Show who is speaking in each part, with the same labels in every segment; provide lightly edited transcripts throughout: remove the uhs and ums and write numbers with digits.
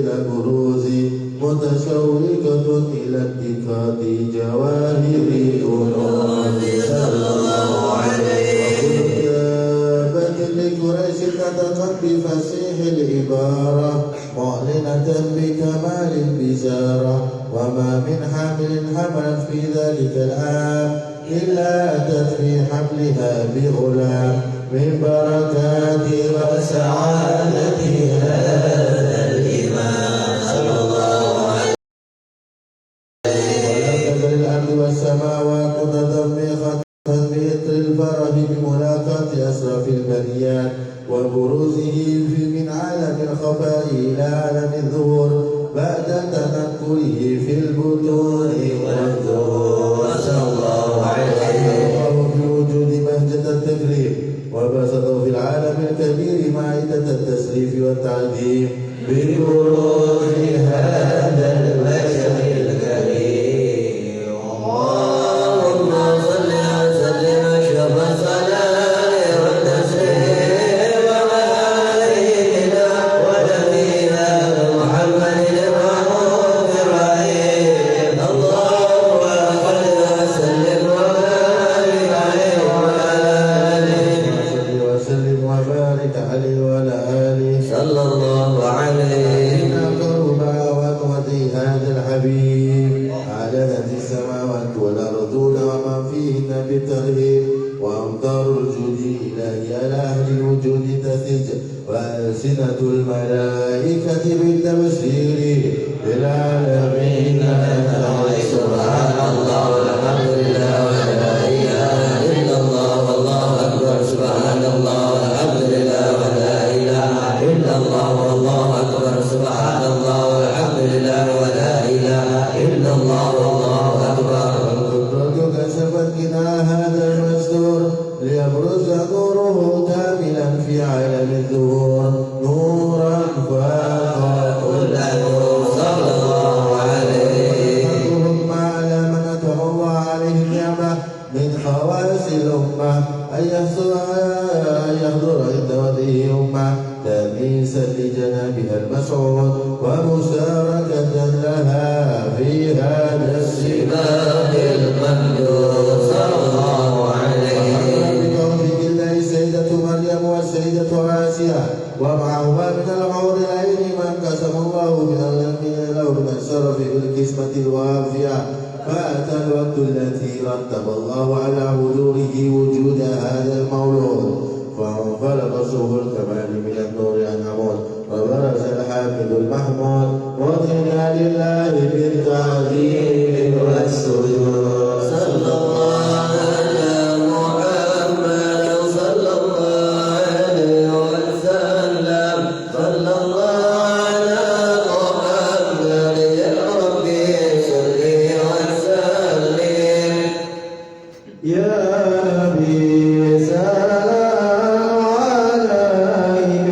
Speaker 1: الأبروز متشوقة إلى اتخاذ جواهر كنوز صلى الله عليه وسلم. لقريش نطقت بفصيح العبارة معلنة بكمال البشارة وما من حمل حملت في ذلك العام إلا أتت في حملها بغلام من بركات وسعادة هذا الإمام صلى الله عليه وسلم. ولم تزل الأرض والسماوات تضمخت بإثر الفرح بملاقاة أشرف البريات وبروزه من عالم الخفاء إلى عالم الظهور بعد تنقله في البطون والظهور صلى الله عليه وسلم. في وجود بهجة التكريم وبسطه في العالم الكبير مائدة التسريف والتعظيم ببروز هذا البشر الكريم. اللهم صل وسلم أشرف الصلاة والتسليم على سيدنا ونبينا محمد المعروف الرحيم. اللهم صل وسلم وبارك عليه وعلى آله وسلم وبارك عليه وعلى آله صلى الله عليه. إن قرب وقوة هذا الحبيب أعلنت السماوات والأرضون وما فيهن بالترهيب وأمطار الجود إلهي على أهل الوجود تسج وألسنة الملائكة بالتبشير بالعالمين سبحان الله والحمد لله ولا إله إلا الله والله أكبر. سبحان الله والحمد لله ولا إله إلا الله والله أكبر. سبحان الله والحمد لله ولا إله إلا الله والله أكبر. القدرة كشفت كنا هذا المستور ليبرز نوره كاملا في عالم الظهور نورا فاق كل نور صلى الله عليه. اللهم على من أتم الله عليه النعمة من خواص الأمة أن يحضر عند وجهه أمة تأنيسا لجنابها المسعود ومشاركة لها في هذا السباق الممدود صلى الله عليه. بتوفيق الله السيدة مريم والسيدة آسيا ومعهما من الحور العين من قسم الله من الشرف بالقسمة الوافية فأتى الوقت التي رتب الله على حضوره وجود هذا المولود فانفلق سوق الكمال من النور عن عمود وبرز الحامد المحمود وضعنا لله بالتعظيم والسجود صلى الله على محمد صلى الله عليه وسلم. صلى الله على محمد يا ربي صل وسلم يا نبي سلام عليك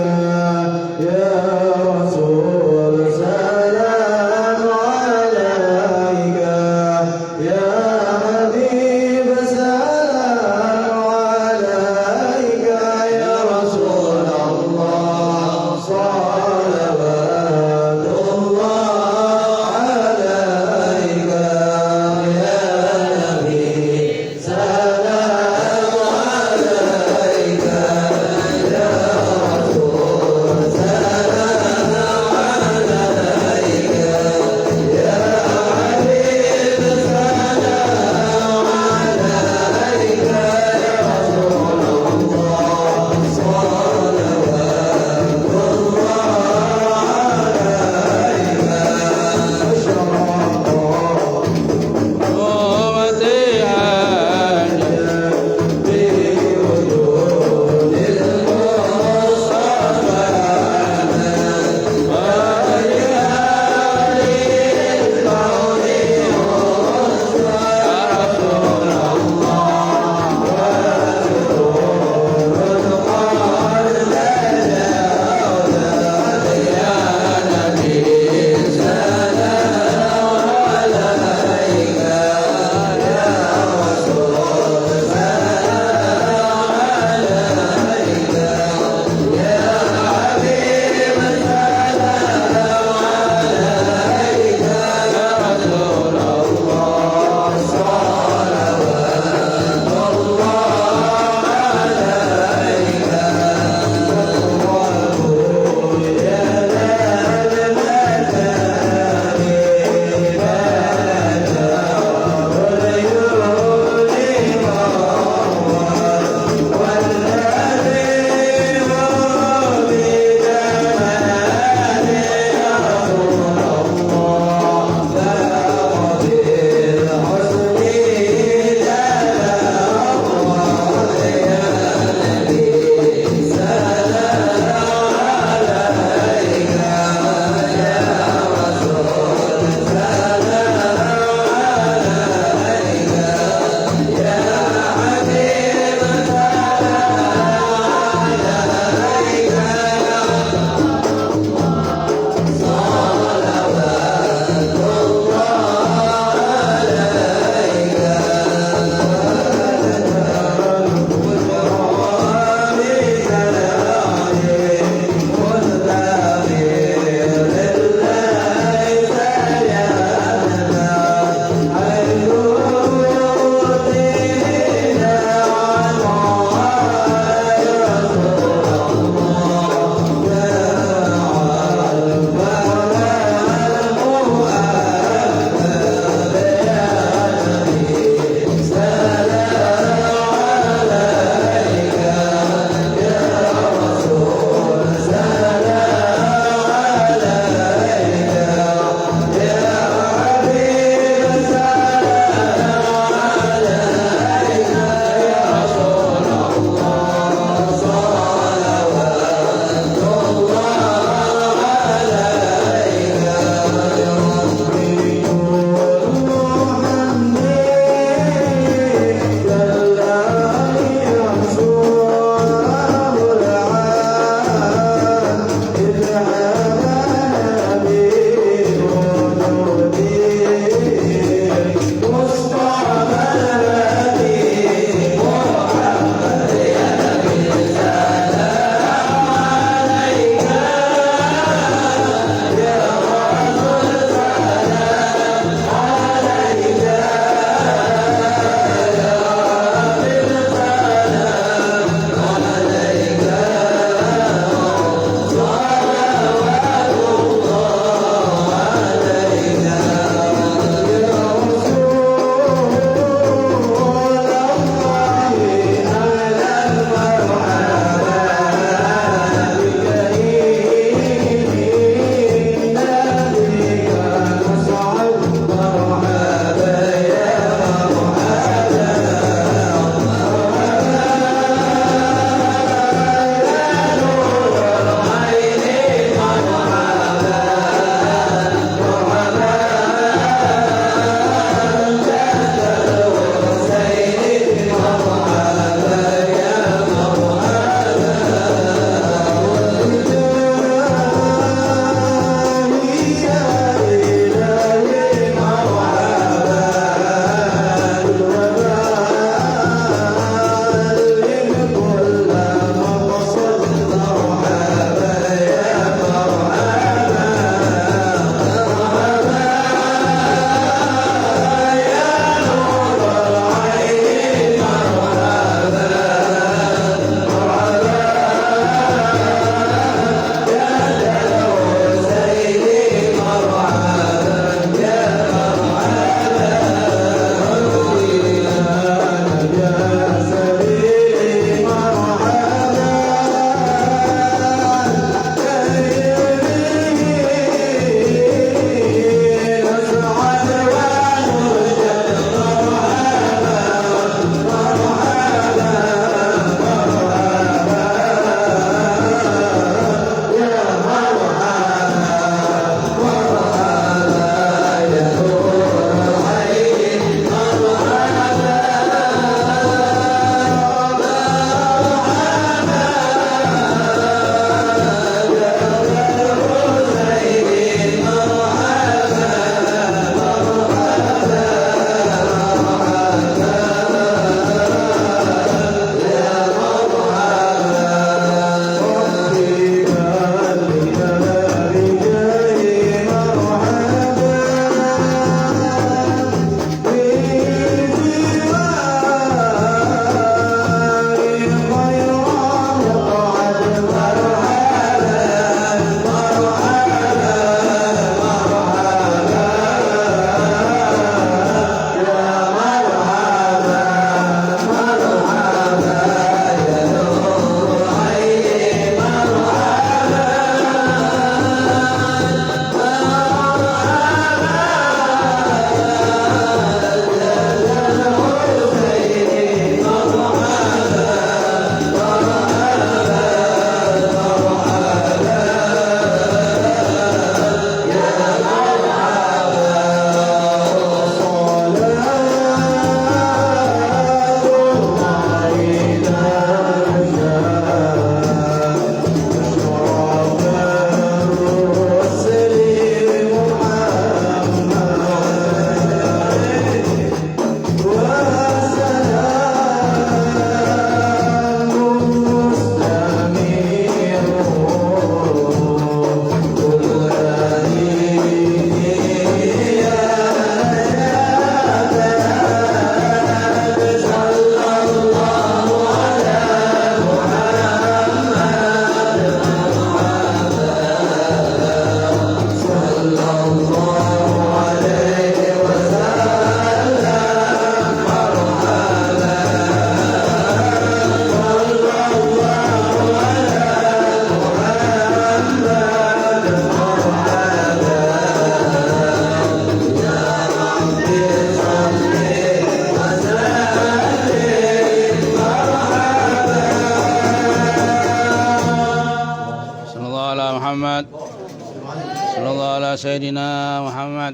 Speaker 2: على سيدنا محمد.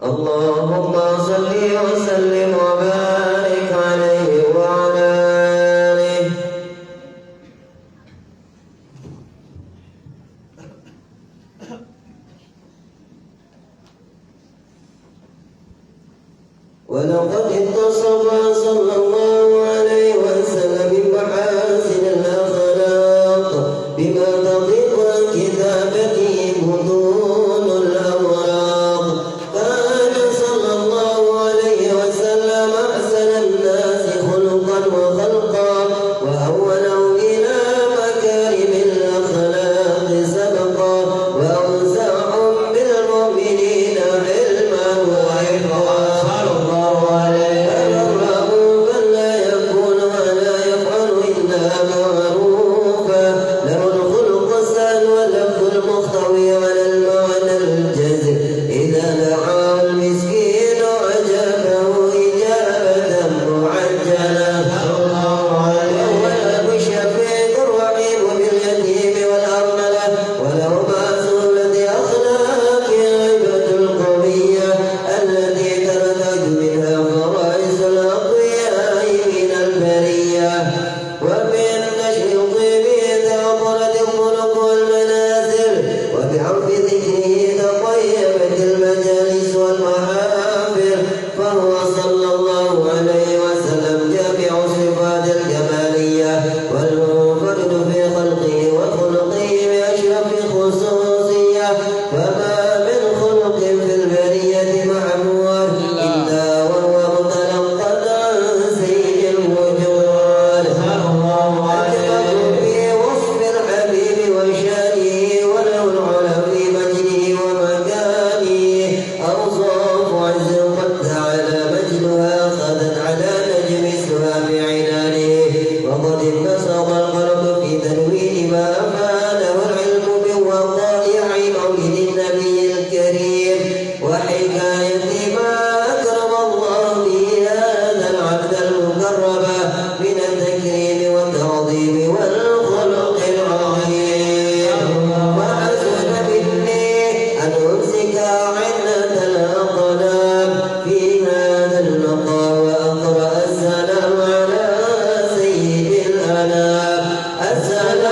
Speaker 3: اللهم صل وسلم وبارك عليه وعلى آله. ولقد اتصف صلى الله عليه وسلم بمحاسن الأخلاق بما تضيق كتابته بطون الأوراق. كان صلى الله عليه وسلم أحسن الناس خلقا وخلقا وأولهم إلى مكارم الأخلاق سبقا وأوسعهم بالمؤمنين علما وحفظا. السلام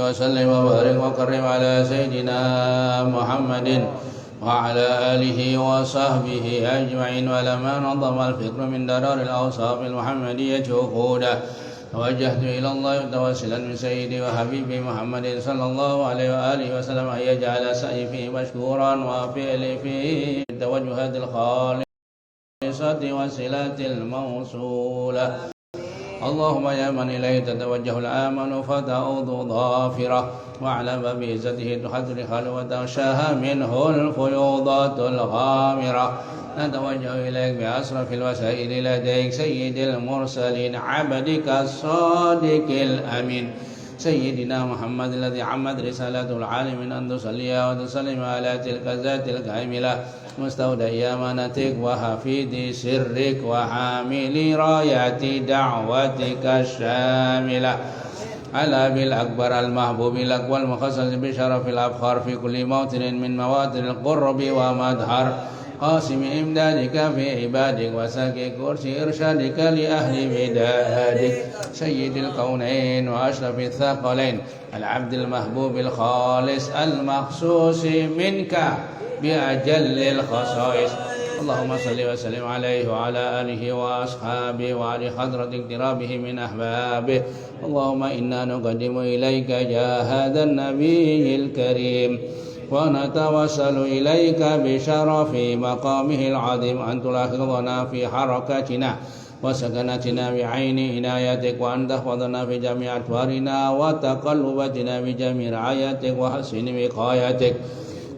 Speaker 2: وسلم وبارك وكرم على سيدنا محمد وعلى آله وصحبه أجمعين. ولما نظم الفكر من درار الأوصاف المحمدية عقودا توجهت إلى الله متوسلا من سيدي وحبيبي محمد صلى الله عليه وآله وسلم أن يجعل سعي فيه مشكورا وفعلي فيه التوجهات الخالصة وصلات الموصولة. اللهم يا من إليه تتوجه الآمن فتعوض ظافرة واعلم بعزته تحذر خلوة وشاها منه الفيوضات الغامرة. نتوجه إليك بأشرف الوسائل لديك سيد المرسلين عبدك الصادق الأمين سيدنا محمد الذي عمت رسالته العالم أن تصلي وتسلم على تلك الذات الكاملة مستودع أمانتك وحفيد سرك وحامل راية دعوتك الشاملة على بالأكبر المحبوب لك والمخصص بشرف الأبخار في كل موطن من مواطن القرب ومظهر قاسم إمدادك في عبادك وساكي كرسي إرشادك لأهل بدادك سيد الكونين وأشرف الثقلين العبد المحبوب الخالص المخصوص منك بأجل الخصائص. اللهم صل وسلم عليه وعلى آله وأصحابه وعلى حضرة اقترابه من أحبابه. اللهم إنا نقدم إليك جاه هذا النبي الكريم ونتوسل إليك بشرف مقامه العظيم أن تلاحظنا في حركاتنا وسكنتنا بعين عنايتك وأن تحفظنا في جميع أطوارنا وتقلباتنا بجميع رعايتك وحسن وقايتك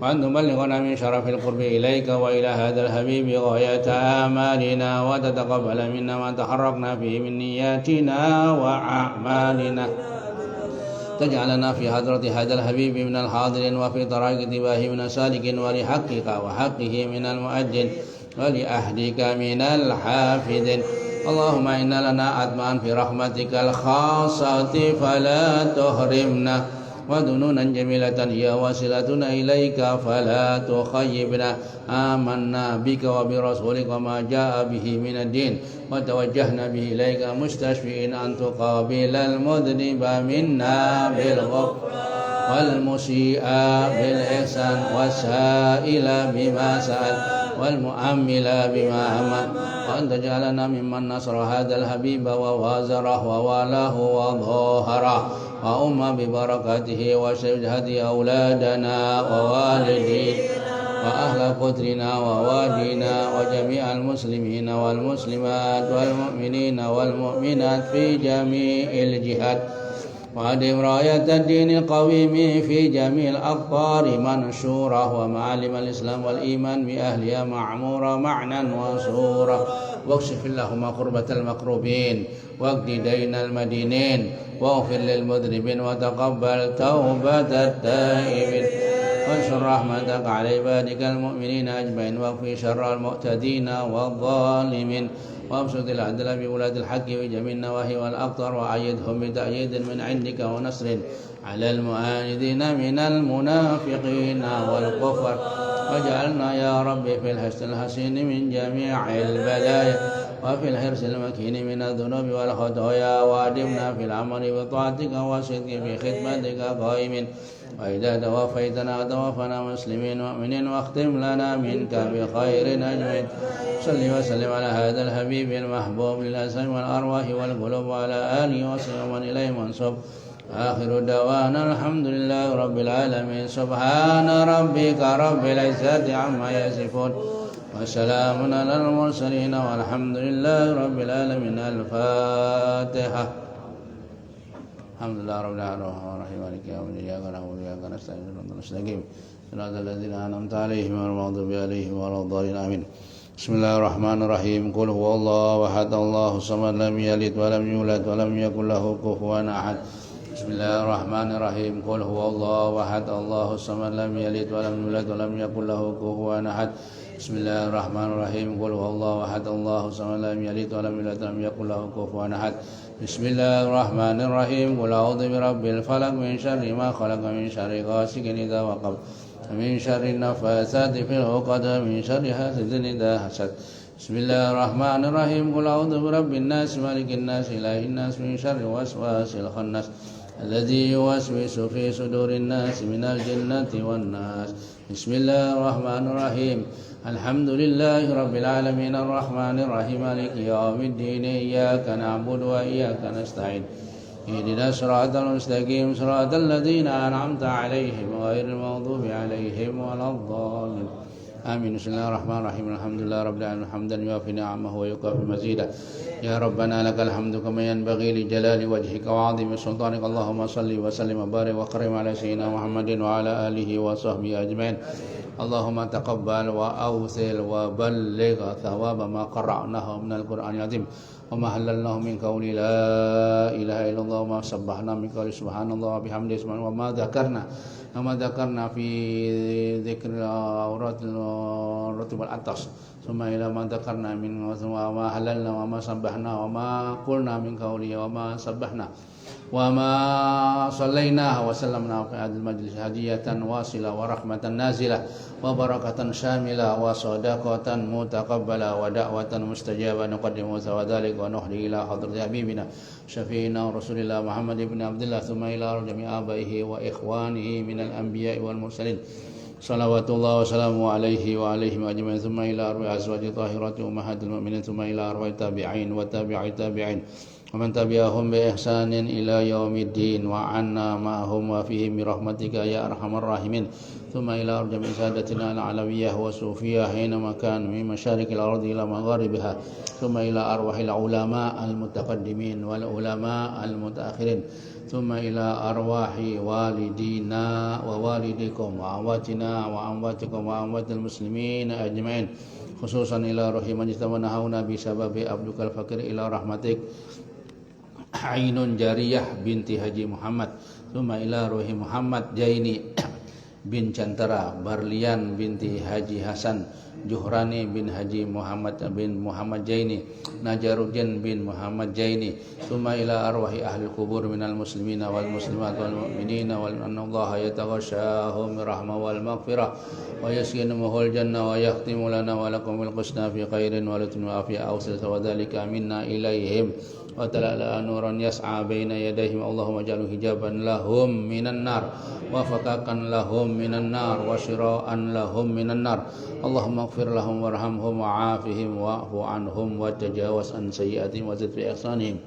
Speaker 2: وأن تبلغنا من شرف القرب إليك وإلى هذا الحبيب غاية آمالنا وتتقبل منا ما تحركنا فيه من نياتنا وأعمالنا. تجعلنا في حضرة هذا الحبيب من الحاضرين وفي طريق اتباعه من السالكين ولحقك وحقه من المؤذن ولأهلك من الحافظين. اللهم إن لنا أطمعا في رحمتك الخاصة فلا تحرمنا وذنونا جميلة هي وسيلتنا إليك فلا تخيبنا. آمنا بك وبرسولك وما جاء به من الدين وتوجهنا به إليك مستشفئين أن تقابل المذنب منا بالغفر والمسيء بالإحسان والسائل بما سأل والمؤمل بما أمل وأن تجعلنا ممن نصر هذا الحبيب ووازره ووالاه وظاهره وأم ببركاته وشهد أولادنا ووالدينا وأهل قدرنا ووالدينا وجميع المسلمين والمسلمات والمؤمنين والمؤمنات في جميع الجهات وأدم راية الدين القويم في جميع الأقطار منشورة ومعالم الإسلام والإيمان بأهلها معمورة معنى وصورة. واكشف اللهم قربة المقروبين واقض دين المدينين واغفر للمذنبين وتقبل توبة التائبين وانشر رحمتك على عبادك المؤمنين أجمعين واكفي شر المعتدين والظالمين وابسط العدل بولاد الحق في جميع النواحي والأقطار وأيدهم بتأييد من عندك ونصر على المعاندين من المنافقين والكفر واجعلنا يا رب في الحسن الحسين من جميع البلايا وفي الحرص المكين من الذنوب والخطايا وأدمنا في العمل بطاعتك وصدق في خدمتك قائمين وإذا توفيتنا توفنا مسلمين مؤمنين واختم لنا منك بخير أجمعين. صل وسلم على هذا الحبيب المحبوب للأسماء والأرواح والقلوب وعلى آله وصحبه ومن إليه منصب. آخر دعوانا الحمد لله رب العالمين. سبحان ربك رب العزة عما يصفون وسلام على المرسلين والحمد لله رب العالمين. الفاتحة. الحمد لله رب العالمين الرحمن الرحيم مالك يوم الدين إياك نعبد وإياك نستعين اهدنا الصراط المستقيم صراط الذين أنعمت عليهم غير المغضوب عليهم ولا الضالين آمين. بسم الله الرحمن الرحيم. قل هو الله أحد الله الصمد لم يلد ولم يولد ولم يكن له كفوا أحد. بسم الله الرحمن الرحيم. قل هو الله أحد الله الصمد لم يلد ولم يولد ولم يكن له كفوا أحد. بسم الله الرحمن الرحيم. قل هو الله أحد الله الصمد لم يلد ولم يولد ولم يكن له كفوا أحد. بسم الله الرحمن الرحيم. قل أعوذ برب الفلق من شر ما خلق من شر غاسق إذا وقب ومن شر النفاثات في العقد ومن شر حاسد إذا حسد. بسم الله الرحمن الرحيم. قل أعوذ برب الناس مالك الناس إله الناس من شر الوسواس الخناس الذي يوسوس في صدور الناس من الجنة والناس. بسم الله الرحمن الرحيم. الحمد لله رب العالمين الرحمن الرحيم مالك يوم الدين. إياك نعبد وإياك نستعين. اهدنا الصراط المستقيم صراط الذين أنعمت عليهم غير المغضوب عليهم ولا الضالين. آمين. بسم الله الرحمن الرحيم. الحمد لله رب العالمين حمدا يوافي نعمه ويكافئ مزيدا. يا ربنا لك الحمد كما ينبغي لجلال وجهك وعظيم سلطانك. اللهم صل وسلم وبارك وكرم على سيدنا محمد وعلى آله وصحبه أجمعين. اللهم تقبل وأوصل وبلغ ثواب ما قرأناه من القرآن العظيم وما هللناه من قول لا إله إلا الله وما سبحنا من قول سبحان الله وبحمده وما ذكرنا في ذكر الرتب الأطس ثم إلى ما ذكرنا من وما هللنا وما سبحنا وما قلنا من قوله وما سبحنا وما صلينا وسلمنا في هذا المجلس هدية واصلة ورحمة نازلة وبركة شاملة وصدقة متقبلة ودعوة مستجابة نقدم وذلك ونهدي إلى حضرة حبيبنا شفينا ورسول الله محمد بن عبد الله ثم إلى جميع آبائه وإخوانه من الأنبياء والمرسلين صلوات الله وسلامه عليه وعليهم أجمعين ثم إلى أرواح أزواج طاهرات أمهات المؤمنين ثم إلى أرواح التابعين وتابعي التابعين ومن تبعهم بإحسان إلى يوم الدين وعنا معهم وفيهم برحمتك يا أرحم الراحمين ثم إلى أرجم سادتنا العلوية والصوفية حينما كانوا من مشارق الأرض إلى مغاربها ثم إلى أرواح العلماء المتقدمين والعلماء المتأخرين ثم إلى أرواح والدينا ووالديكم وأمواتنا وأمواتكم وأموات المسلمين أجمعين خصوصا إلى روح من اجتمعنا هنا بسبب عبدك الفقير إلى رحمتك Ainun Jariyah binti Haji Muhammad Thumma ila Ruhi Muhammad Jaini bin Cantara Barlian binti Haji Hasan Juhrani bin Haji Muhammad Jaini Najaruddin bin Muhammad Jaini Thumma ila arwahi ahli kubur minal muslimina wal muslimat wal mu'minina wal annallaha yataghashahum rahmah wal maghfirah wa yaskinuhul jannah wa yakhtimu lana wa lakumul husna fi khairin wa latun wa afiya awsil sawadhalika minna ilaihim wa talala nuran yas'a baina yadayhim Allahumma ja'alhu hijaban lahum minan nar wa fakakan lahum minan nar wa shiraan lahum minan nar Allahumma ighfir lahum warhamhum wa'afihim wa'fu anhum wa tajawaz an sayyi'atihim wa zid fi ihsanihim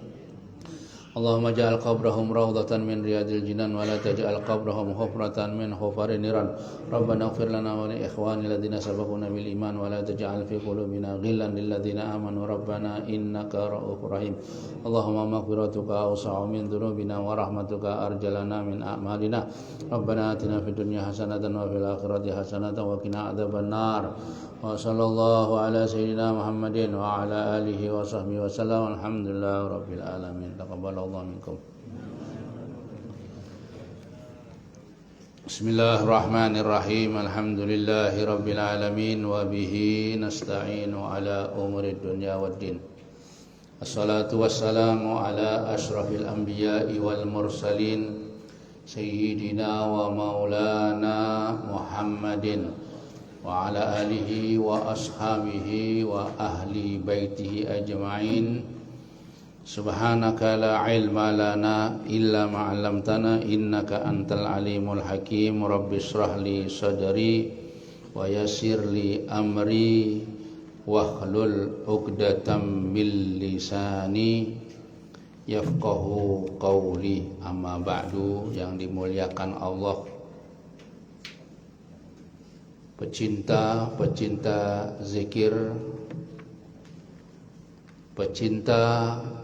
Speaker 2: Allahumma ja'al qabrahum rawdatan min riyadil jinan wa la taj'al qabrahum hufratan min hufarin niran Rabbana ighfir lana wa li ikhwani alladhina sabaquna bil iman wa la taj'al fi qulubina ghillan lil ladzina amanu rabbana innaka ra'ufur rahim Allahumma maghfiratuka awsa'u min dhunubina wa rahmatuka arjalana min a'malina Rabbana atina fid dunya hasanatan wa fil akhirati hasanatan wa qina adzaban nar wa sallallahu ala sayyidina Muhammadin wa ala alihi wa sahbihi wa sallam alhamdulillahi rabbil alamin taqabbalallahu minkum. Bismillahirrahmanirrahim. Alhamdulillahi rabbil alamin wa bihi nasta'inu ala umuri dunya waddin. Assalatu wassalamu ala asyrafil anbiya'i wal mursalin sayyidina wa maulana Muhammadin wa ala alihi wa ashabihi wa ahli baitihi ajma'in. Subhanaka la ilma lana illa ma 'allamtana innaka antal alimul hakim. Rabbi shrah li sadri wa yassir li amri wahlul 'uqdatam min lisani yafqahu qawli. Amma ba'du. Yang dimuliakan Allah, pecinta zikir, pecinta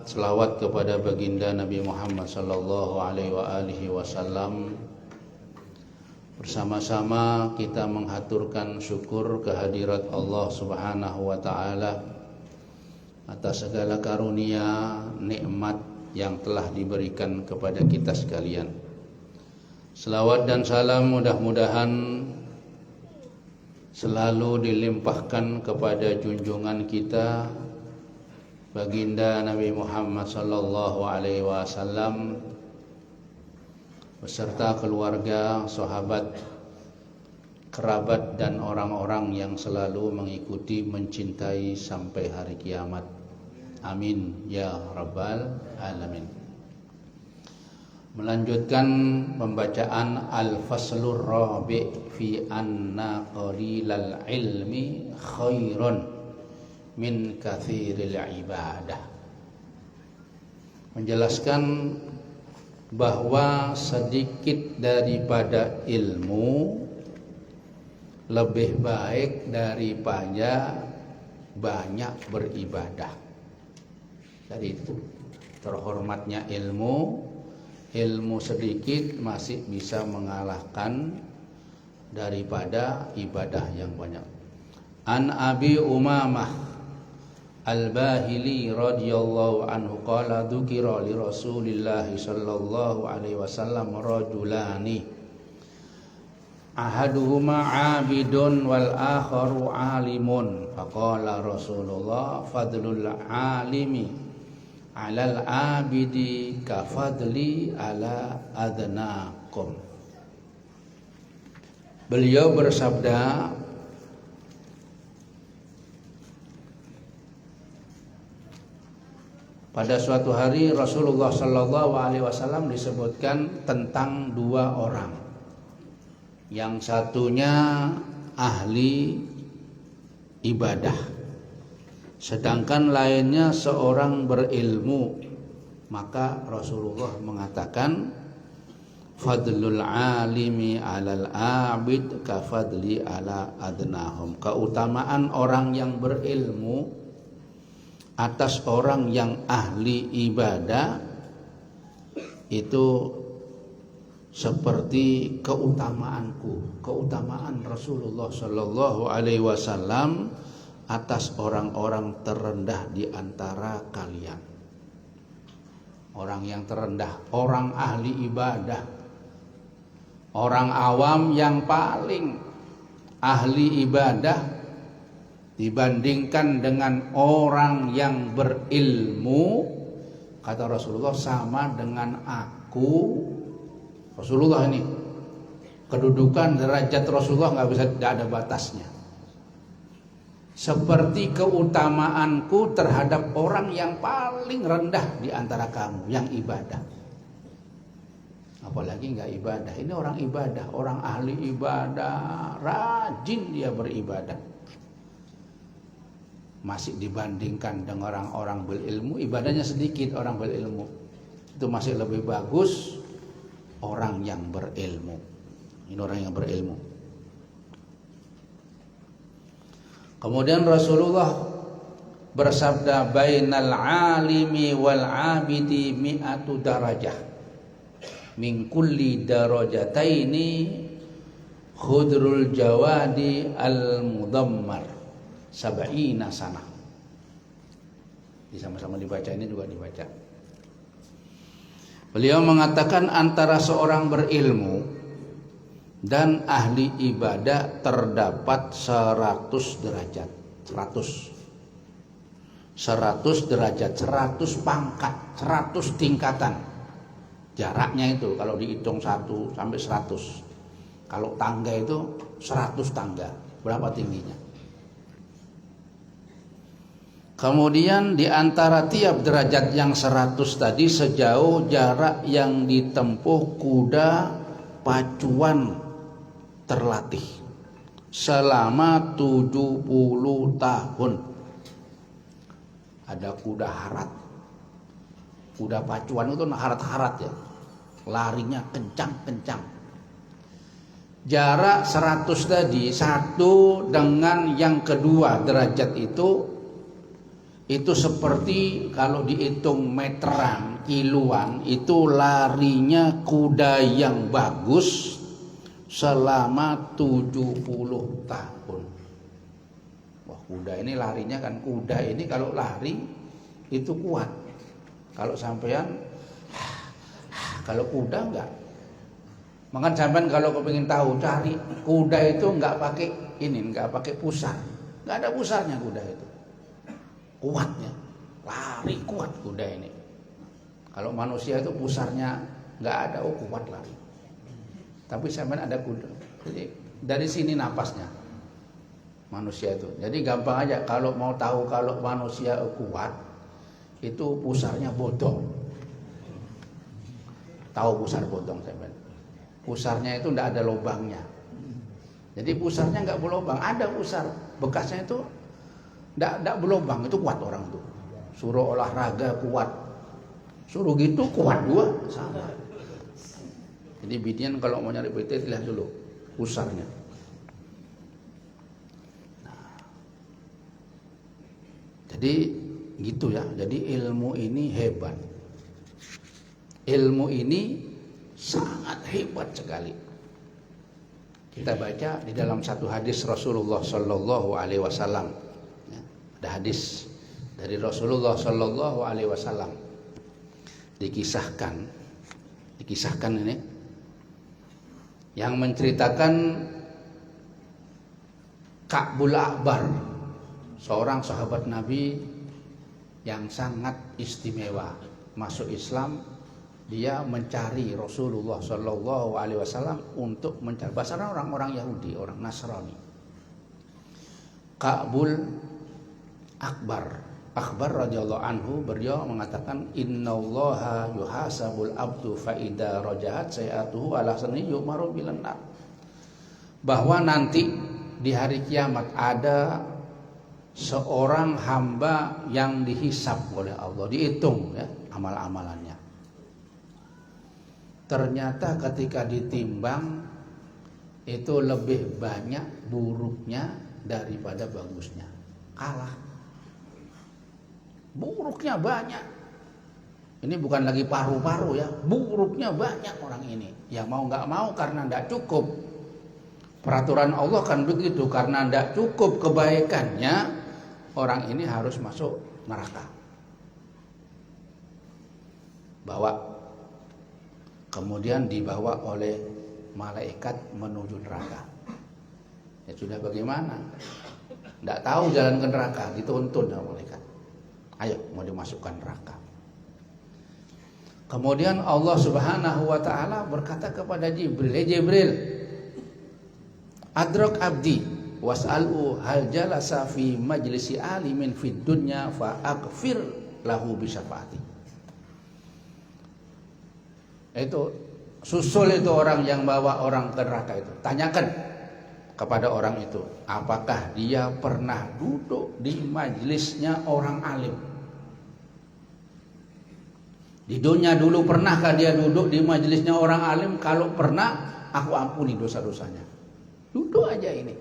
Speaker 2: selawat kepada baginda Nabi Muhammad sallallahu alaihi wasallam, bersama-sama kita menghaturkan syukur kehadirat Allah Subhanahu wa taala atas segala karunia nikmat yang telah diberikan kepada kita sekalian. Selawat dan salam mudah-mudahan selalu dilimpahkan kepada junjungan kita baginda Nabi Muhammad sallallahu alaihi wasallam beserta keluarga, sahabat, kerabat dan orang-orang yang selalu mengikuti, mencintai sampai hari kiamat. Amin ya rabbal alamin. Melanjutkan pembacaan Al-Faslur Rabi' fi anna qalilal ilmi khairun min katsiril ibadah. Menjelaskan bahwa sedikit daripada ilmu lebih baik daripada banyak beribadah. Dari itu terhormatnya ilmu sedikit masih bisa mengalahkan daripada ibadah yang banyak. An Abi Umamah Al-Bahili radhiyallahu anhu qala dzukira li Rasulillah sallallahu alaihi wasallam rajulani ahaduhuma 'abidun wal akharu 'alimun faqala Rasulullah fadlul 'alimi 'alal 'abidi ka fadli 'ala adnakum. Beliau bersabda, pada suatu hari Rasulullah sallallahu alaihi wasallam disebutkan tentang dua orang. Yang satunya ahli ibadah, sedangkan lainnya seorang berilmu. Maka Rasulullah mengatakan fadlul alimi 'alal 'abid ka fadli 'ala adnahum. Keutamaan orang yang berilmu atas orang yang ahli ibadah itu seperti keutamaan Rasulullah Shallallahu Alaihi Wasallam atas orang-orang terendah di antara kalian. Orang yang terendah, orang ahli ibadah, orang awam yang paling ahli ibadah dibandingkan dengan orang yang berilmu, kata Rasulullah, sama dengan aku. Rasulullah ini kedudukan derajat Rasulullah tidak ada batasnya. Seperti keutamaanku terhadap orang yang paling rendah di antara kamu yang ibadah. Apalagi nggak ibadah. Ini orang ibadah, orang ahli ibadah, rajin dia beribadah. Masih dibandingkan dengan orang-orang berilmu, ibadahnya sedikit. Orang berilmu itu masih lebih bagus orang yang berilmu. Ini orang yang berilmu. Kemudian Rasulullah bersabda, bainal alimi wal abidi mi'atu darajah min kulli darajataini khudrul jawadi al mudammar sab'ina sanah. Sama-sama dibaca, ini juga dibaca. Beliau mengatakan antara seorang berilmu dan ahli ibadah terdapat 100 derajat. 100 derajat, 100 pangkat, 100 tingkatan. Jaraknya itu kalau dihitung 1 sampai 100. Kalau tangga itu 100 tangga. Berapa tingginya? Kemudian di antara tiap derajat yang 100 tadi sejauh jarak yang ditempuh kuda pacuan terlatih selama 70 tahun. Ada kuda harat. Kuda pacuan itu harat-harat ya. Larinya kencang-kencang. Jarak 100 tadi, satu dengan yang kedua derajat itu seperti kalau dihitung meteran, kiloan, itu larinya kuda yang bagus selama 70 tahun. Wah, kuda ini larinya kan, kuda ini kalau lari itu kuat. Kalau sampean, kalau kuda enggak. Maka sampean kalau kepingin tahu, cari kuda itu enggak pakai ini, enggak pakai pusar. Enggak ada pusarnya kuda itu. Kuatnya, lari kuat kuda ini. Kalau manusia itu pusarnya nggak ada, kuat lari. Tapi sampean ada kuda. Jadi dari sini napasnya manusia itu. Jadi gampang aja kalau mau tahu kalau manusia kuat itu pusarnya bodong. Tahu pusar potong saya bilang. Pusarnya itu tidak ada lubangnya. Jadi pusarnya nggak berlubang, ada pusar. Bekasnya itu tidak berlubang, itu kuat orang itu. Suruh olahraga kuat. Suruh gitu kuat juga sama. Jadi binian kalau mau nyari PT lihat dulu pusarnya. Nah, jadi gitu ya. Jadi ilmu ini hebat. Ilmu ini sangat hebat sekali. Kita baca di dalam satu hadis Rasulullah Sallallahu Alaihi Wasallam. Ya, ada hadis dari Rasulullah Sallallahu Alaihi Wasallam. Dikisahkan ini yang menceritakan Ka'bul Akbar, seorang sahabat Nabi yang sangat istimewa. Masuk Islam, dia mencari Rasulullah Shallallahu Alaihi Wasallam untuk mencari. Bahasanya orang-orang Yahudi, orang Nasrani. Ka'bul Akbar radhiyallahu anhu, beliau mengatakan innallaha yuhasabul abdu fa idza rajahat sayatuhu ala sani yumaru bilan nar. Bahwa nanti di hari kiamat ada seorang hamba yang dihisab oleh Allah, dihitung ya amal-amalannya. Ternyata ketika ditimbang itu lebih banyak buruknya daripada bagusnya. Kalah. Buruknya banyak. Ini bukan lagi paru-paru ya, buruknya banyak orang ini. Ya mau nggak mau karena tidak cukup. Peraturan Allah kan begitu, karena tidak cukup kebaikannya, orang ini harus masuk neraka. Kemudian dibawa oleh malaikat menuju neraka. Ya sudah bagaimana? Tidak tahu jalan ke neraka, dituntun oleh malaikat. Ayo mau dimasukkan neraka. Kemudian Allah Subhanahu wa taala berkata kepada Jibril, Jibril, adrak abdi was'alhu hal jalasa fi majlisi alimin fid dunya fa aghfir lahu bi syafaati. Itu susul itu orang yang bawa orang ke neraka itu. Tanyakan kepada orang itu, apakah dia pernah duduk di majelisnya orang alim? Di dunia dulu pernahkah dia duduk di majelisnya orang alim? Kalau pernah, aku ampuni dosa-dosanya. Duduk aja ini.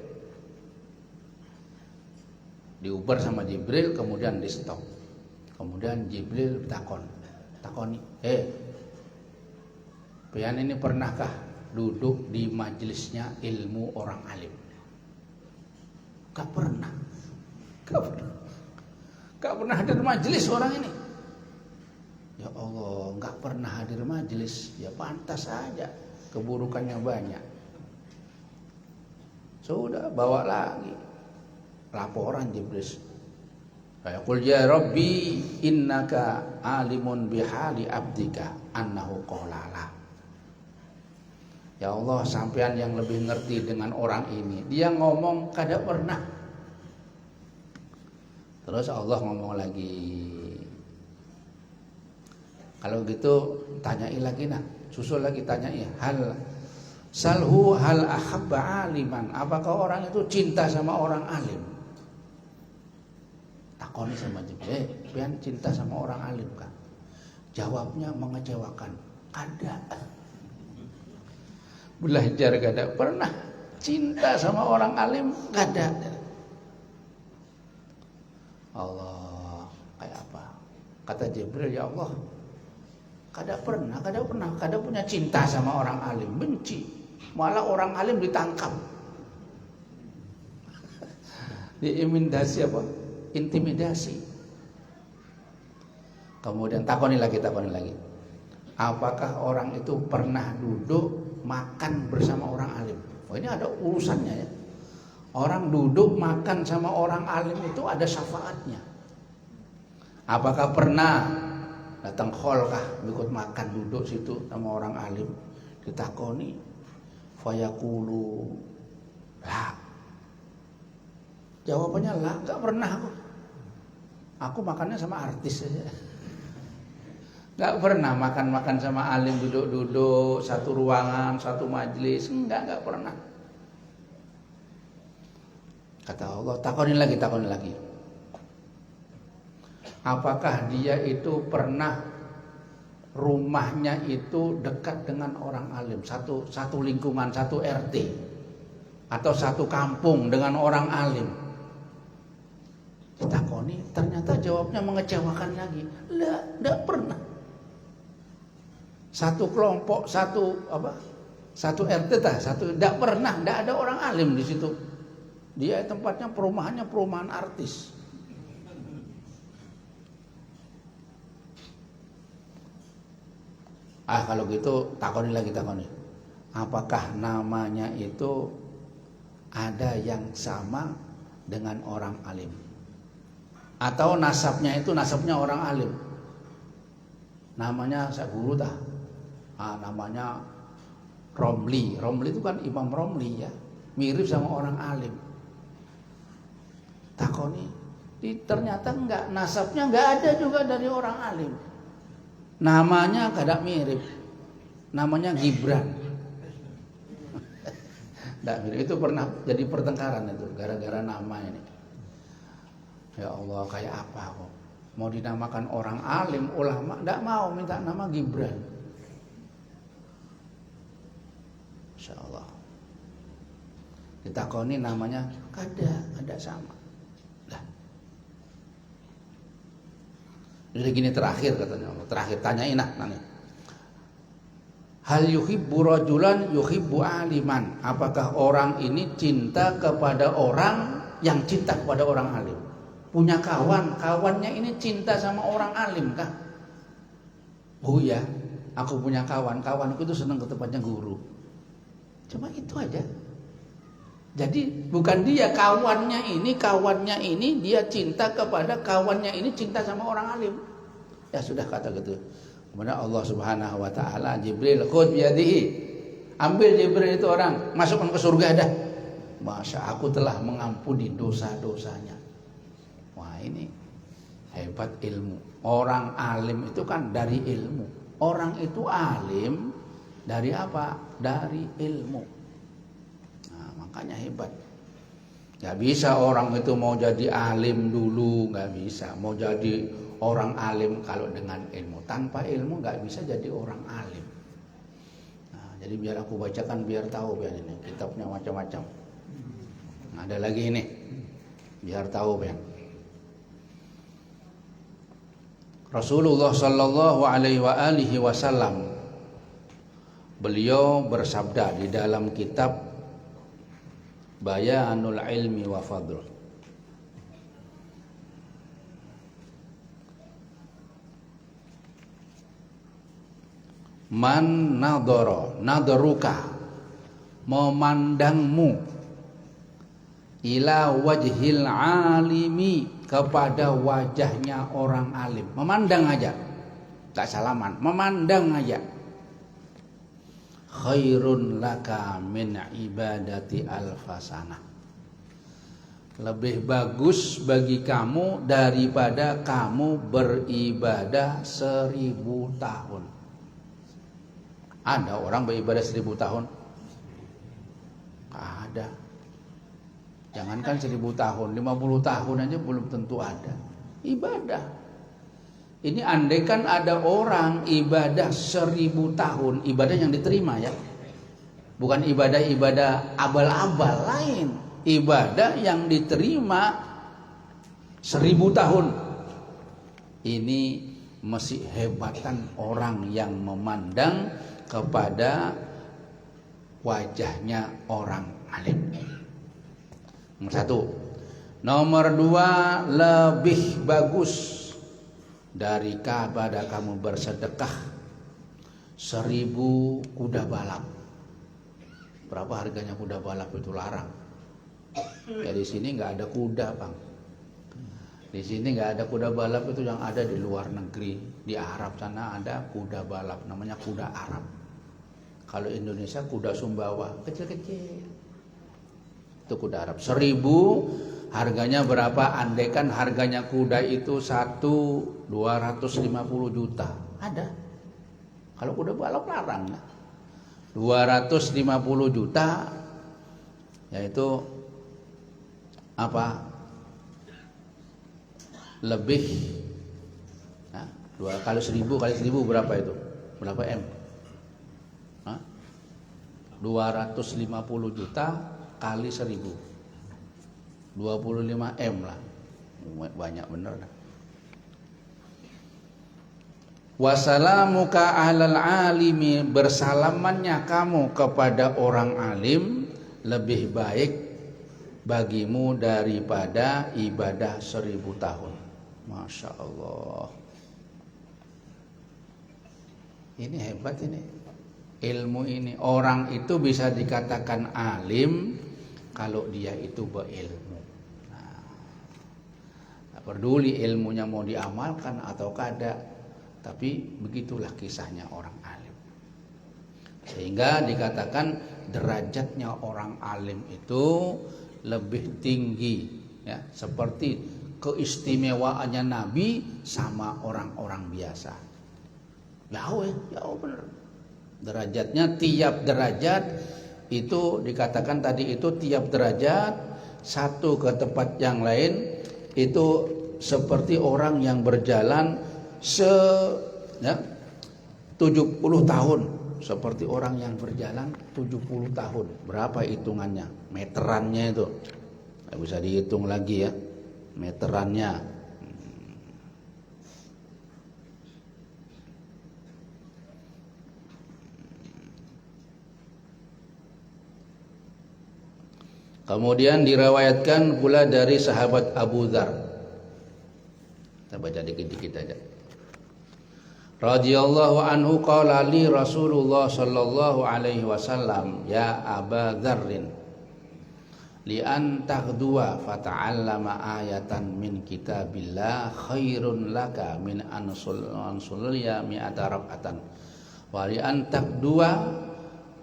Speaker 2: Diuber sama Jibril, kemudian di stop. Kemudian Jibril takoni, pian ini pernahkah duduk di majelisnya ilmu orang alim? Gak pernah. Gak pernah hadir majelis orang ini. Ya Allah, gak pernah hadir majelis. Ya pantas saja, keburukannya banyak. Sudah bawa lagi laporan Jibril. Qul ya Rabbi innaka alimun bihali abdika annahu qala la. Ya Allah, sampean yang lebih ngerti dengan orang ini. Dia ngomong kada pernah. Terus Allah ngomong lagi. Kalau gitu tanyai lagi nak. Susul lagi tanyai. Salhu hal ahabba aliman. Apakah orang itu cinta sama orang alim? Takoni sama Jibril. Pian cinta sama orang alim kan? Jawabnya mengecewakan. Kada. Belajar kada pernah. Cinta sama orang alim kada. Allah, kayak apa? Kata Jibril, ya Allah, kada punya cinta sama orang alim, benci. Malah orang alim ditangkap. Diintimidasi apa? Intimidasi. Kemudian takoni lagi. Apakah orang itu pernah duduk makan bersama orang alim? Oh, ini ada urusannya ya. Orang duduk makan sama orang alim itu ada syafaatnya. Apakah pernah datang khol kah ikut makan duduk situ sama orang alim? Ditakoni, fayaqulu la. Jawabannya la, enggak pernah aku. Aku makannya sama artis saja. Nggak pernah makan-makan sama alim, duduk-duduk satu ruangan, satu majelis, nggak pernah. Kata Allah, takoni lagi. Apakah dia itu pernah rumahnya itu dekat dengan orang alim, satu lingkungan, satu RT atau satu kampung dengan orang alim? Ditakoni, ternyata jawabnya mengecewakan lagi. Tidak pernah. Satu kelompok, satu RT tidak pernah, tidak ada orang alim di situ. Dia tempatnya perumahan artis. Kalau gitu takoni lagi. Apakah namanya itu ada yang sama dengan orang alim? Atau nasabnya itu nasabnya orang alim? Namanya saya guru namanya Romli. Romli itu kan Imam Romli ya. Mirip sama orang alim. Takoni, ternyata enggak, nasabnya enggak ada juga dari orang alim. Namanya kada mirip. Namanya Gibran. Enggak mirip. Itu pernah jadi pertengkaran itu gara-gara nama ini. Ya Allah, kayak apa kok? Mau dinamakan orang alim, ulama, enggak mau, minta nama Gibran. Insyaallah. Ditakoni namanya kada sama. Lah. Jadi gini terakhir katanya Allah. Terakhir tanyain nanya. Hal yuhibbu rajulan yuhibbu aliman. Apakah orang ini cinta kepada orang yang cinta kepada orang alim? Punya kawannya ini cinta sama orang alim kah? Oh ya, aku punya kawanku itu senang ke tempatnya guru. Cuma itu aja. Jadi bukan dia kawannya ini dia cinta kepada kawannya ini cinta sama orang alim. Ya sudah kata gitu. Kemudian Allah Subhanahu wa taala Jibril khudh biyadihi. Ambil Jibril itu orang, masukkan ke surga dah. Masya aku telah mengampuni dosa-dosanya. Wah ini hebat ilmu. Orang alim itu kan dari ilmu. Orang itu alim dari apa? Dari ilmu. Nah, makanya hebat. Gak bisa orang itu mau jadi alim dulu, gak bisa. Mau jadi orang alim kalau dengan ilmu. Tanpa ilmu gak bisa jadi orang alim. Nah, jadi biar aku bacakan biar tahu biar ini. Kitabnya macam-macam. Nah, ada lagi ini. Biar tahu biar. Rasulullah sallallahu alaihi wasallam beliau bersabda di dalam kitab Bayanul Ilmi wa Fadl. Man nadaruka memandangmu ila wajhil alimi kepada wajahnya orang alim. Memandang aja, tak salaman, memandang aja. Khairun laka min ibadati alfasana. Lebih bagus bagi kamu daripada kamu beribadah 1000 tahun. Ada orang beribadah 1000 tahun? Ada. Jangankan 1000 tahun, 50 tahun aja belum tentu ada. Ibadah. Ini andaikan ada orang ibadah 1000 tahun, ibadah yang diterima ya. Bukan ibadah-ibadah abal-abal lain. Ibadah yang diterima 1000 tahun. Ini masih hebatan orang yang memandang kepada wajahnya orang alim. Nomor 1. Nomor 2, lebih bagus daripada kamu bersedekah 1000 kuda balap. Berapa harganya kuda balap itu larang. Ya di sini nggak ada kuda bang. Di sini nggak ada kuda balap, itu yang ada di luar negeri. Di Arab sana ada kuda balap, namanya kuda Arab. Kalau Indonesia kuda Sumbawa kecil-kecil. Itu kuda Arab. 1000 harganya berapa? Andaikan harganya kuda itu 250 juta. Ada. Kalau kuda balap larang ya. 250 juta yaitu apa? Lebih nah, 2 kali 1000 berapa itu? Berapa M? 250 juta kali 1000 25 M lah, banyak bener lah. Wasalamuka ahlal alimi, bersalamannya kamu kepada orang alim lebih baik bagimu daripada ibadah 1000 tahun. Masya Allah, ini hebat ini ilmu ini. Orang itu bisa dikatakan alim kalau dia itu berilmu. Nah, peduli ilmunya mau diamalkan atau kada, tapi begitulah kisahnya orang alim. Sehingga dikatakan derajatnya orang alim itu lebih tinggi ya, seperti keistimewaannya Nabi sama orang-orang biasa. Jauh bener. Derajatnya, tiap derajat itu dikatakan tadi itu tiap derajat satu ke tempat yang lain itu seperti orang yang berjalan 70 tahun, seperti orang yang berjalan 70 tahun. Berapa hitungannya? Meterannya itu nggak bisa dihitung lagi ya, meterannya. Kemudian diriwayatkan pula dari sahabat Abu Dzar. Kita baca dikit-dikit aja. Radhiyallahu anhu qala li Rasulullah sallallahu alaihi wasallam, ya Aba Dzarrin, li an taghdua fata'allama ayatan min kitabillah khairun laka min an sulliya mi'ata rak'atan wa li an taghdua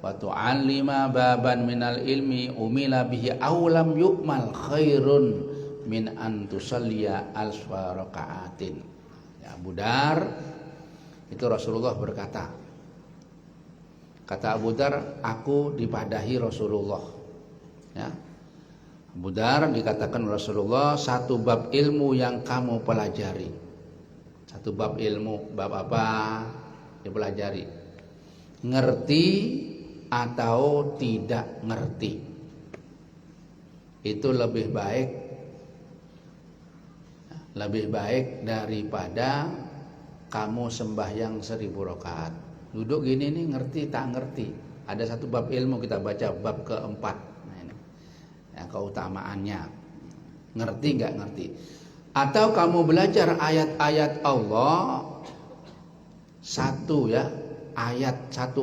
Speaker 2: wa tu'allima baban minal ilmi umila bihi awlam yu'mal khairun min an tusalliya alfa raka'atin. Ya, Abu Dzar itu Rasulullah berkata, kata Abu Dzar, aku dipadahi Rasulullah ya. Abu Dzar dikatakan Rasulullah, satu bab ilmu yang kamu pelajari, satu bab ilmu, bab apa dipelajari, ngerti atau tidak ngerti, itu lebih baik daripada kamu sembahyang 1000 rakaat. Duduk gini nih, ngerti tak ngerti. Ada satu bab ilmu kita baca, bab keempat. Nah, ini ya, keutamaannya. Ngerti nggak ngerti? Atau kamu belajar ayat-ayat Allah satu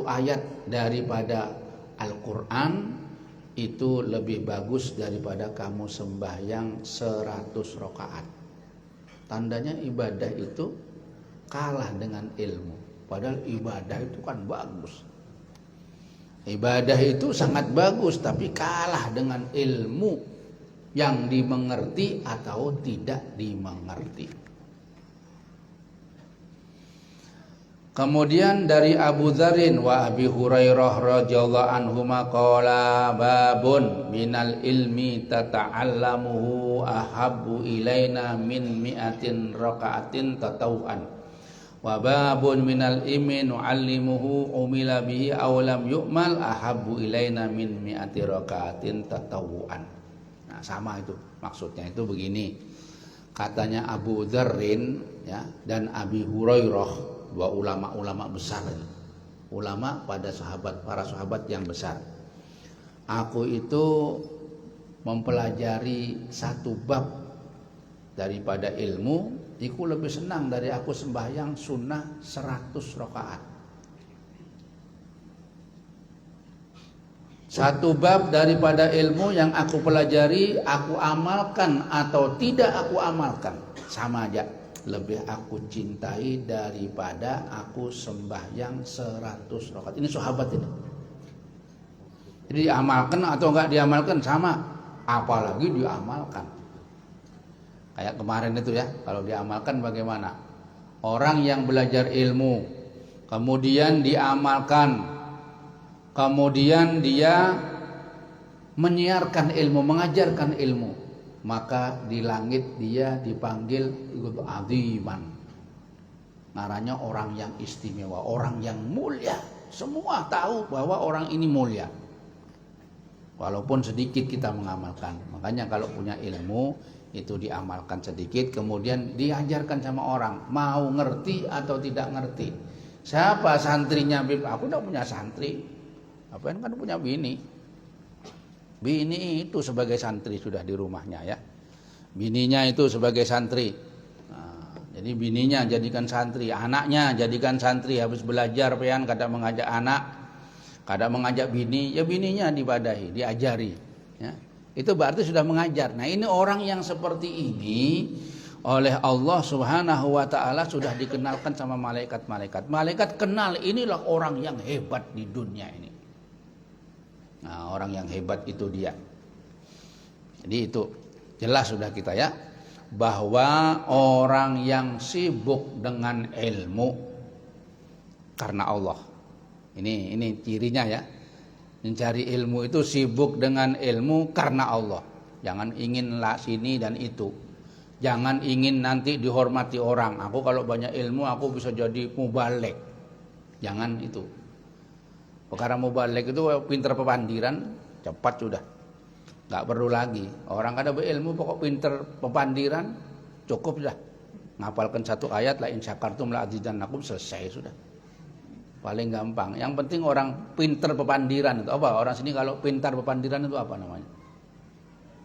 Speaker 2: ayat daripada Al-Quran, itu lebih bagus daripada kamu sembahyang 100 rakaat. Tandanya ibadah itu kalah dengan ilmu. Padahal ibadah itu kan bagus. Ibadah itu sangat bagus, tapi kalah dengan ilmu yang dimengerti atau tidak dimengerti. Kemudian dari Abu Dzarrin wa Abi Hurairah radhiyallahu anhuma qala babun minal ilmi tata'allamuhu ahabbu ilaina min mi'atin raka'atin tatawuan wa babun minal ilmi nu'allimuhu umila bihi aw lam yu'mal ahabbu ilaina min mi'ati raka'atin tatawuan. Nah, sama itu maksudnya, itu begini. Katanya Abu Dzarrin ya, dan Abi Hurairah, dua ulama-ulama besar ini. Ulama pada para sahabat yang besar. Aku itu mempelajari satu bab daripada ilmu, itu lebih senang dari aku sembahyang sunnah 100 rakaat. Satu bab daripada ilmu yang aku pelajari, aku amalkan atau tidak aku amalkan, sama aja. Lebih aku cintai daripada aku sembahyang 100 rakaat. Ini sahabat ini. Jadi diamalkan atau enggak diamalkan sama, apalagi diamalkan. Kayak kemarin itu ya, kalau diamalkan bagaimana? Orang yang belajar ilmu, kemudian diamalkan, kemudian dia menyiarkan ilmu, mengajarkan ilmu, maka di langit dia dipanggil aziman. Naranya orang yang istimewa, orang yang mulia. Semua tahu bahwa orang ini mulia. Walaupun sedikit kita mengamalkan. Makanya kalau punya ilmu itu diamalkan sedikit, kemudian diajarkan sama orang, mau ngerti atau tidak ngerti. Siapa santrinya Bib? Aku tidak punya santri. Apa kan punya bini. Bini itu sebagai santri sudah di rumahnya ya. Bininya itu sebagai santri. Nah, jadi bininya jadikan santri, anaknya jadikan santri. Habis belajar pian kadang mengajak anak, kadang mengajak bini, ya bininya dibadahi, diajari. Ya. Itu berarti sudah mengajar. Nah ini orang yang seperti ini oleh Allah Subhanahu wa ta'ala sudah dikenalkan sama malaikat-malaikat. Malaikat kenal inilah orang yang hebat di dunia ini. Nah orang yang hebat itu dia. Jadi itu jelas sudah kita ya, bahwa orang yang sibuk dengan ilmu karena Allah. Ini cirinya ya. Mencari ilmu itu sibuk dengan ilmu karena Allah. Jangan ingin sini dan itu. Jangan ingin nanti dihormati orang. Aku kalau banyak ilmu aku bisa jadi mubaligh. Jangan itu. Perkara mubaligh itu pinter pepandiran, cepat sudah. Gak perlu lagi. Orang kada berilmu pokok pinter pepandiran, cukup sudah. Ngapalkan satu ayat, la in syakartum la azidannakum, selesai sudah. Paling gampang. Yang penting orang pintar pepandiran itu apa? Orang sini kalau pintar pepandiran itu apa namanya?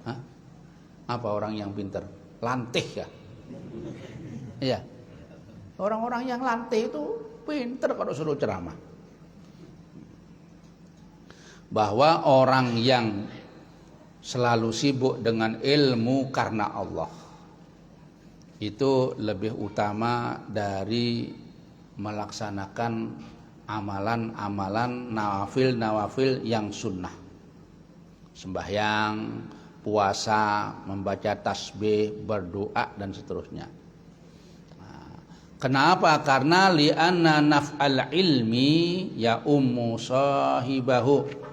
Speaker 2: Hah? Apa orang yang pintar? Lantih ya? Iya. Orang-orang yang lantih itu pintar kalau suruh ceramah. Bahwa orang yang selalu sibuk dengan ilmu karena Allah itu lebih utama dari melaksanakan amalan-amalan nawafil yang sunnah, sembahyang, puasa, membaca tasbih, berdoa dan seterusnya. Nah, kenapa? Karena li'anna naf'al ilmi ya ummu sahibahu.